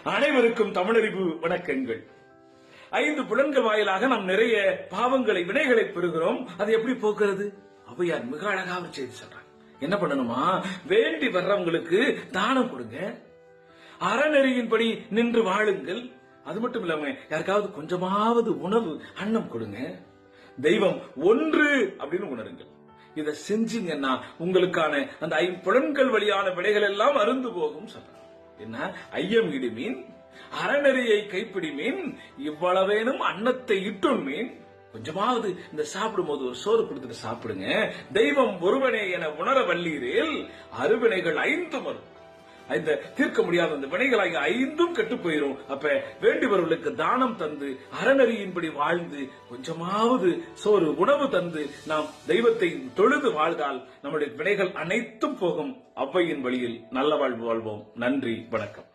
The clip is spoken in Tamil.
அனைவருக்கும் தமிழறிவு வணக்கங்கள். 5 புலன்கள் வாயிலாக நாம் நிறைய பாவங்களை, வினைகளை பெறுகிறோம். அதை எப்படி போக்குறது? ஔவையார் மிக அழகா ஒரு செய்தி சொல்றாங்க. என்ன பண்ணணுமா? வேண்டி வர்றவங்களுக்கு தானம் கொடுங்க, அறநெறியின்படி நின்று வாழுங்கள். அது மட்டும் இல்லாம யாருக்காவது கொஞ்சமாவது உணவு, அன்னம் கொடுங்க. தெய்வம் ஒன்று அப்படின்னு உணருங்கள். இதை செஞ்சீங்கன்னா உங்களுக்கான அந்த 5 புலன்கள் வழியான வினைகள் எல்லாம் அருந்து போகும் சொல்றாங்க. என்ன? ஐயம் இடுமீன், அறநெறியை கைப்பிடிமீன், இவ்வளவேனும் அன்னத்தை இட்டுண்மீன். கொஞ்சமாவது இந்த சாப்பிடும் போது ஒரு சோறு கொடுத்துட்டு சாப்பிடுங்க. தெய்வம் ஒருவனே என உணர வல்லீரில் அருவினைகள் 5 வரும். இந்த தீர்க்க முடியாத அந்த வினைகள் 5 கெட்டு போயிரும். அப்ப வேண்டியவர்களுக்கு தானம் தந்து, அறநெறியின்படி வாழ்ந்து, கொஞ்சமாவது சோறு, உணவு தந்து நாம் தெய்வத்தை தொழுது வாழ்ந்தால் நம்முடைய வினைகள் அனைத்தும் போகும். ஔவையின் வழியில் நல்ல வாழ்வு வாழ்வோம். நன்றி, வணக்கம்.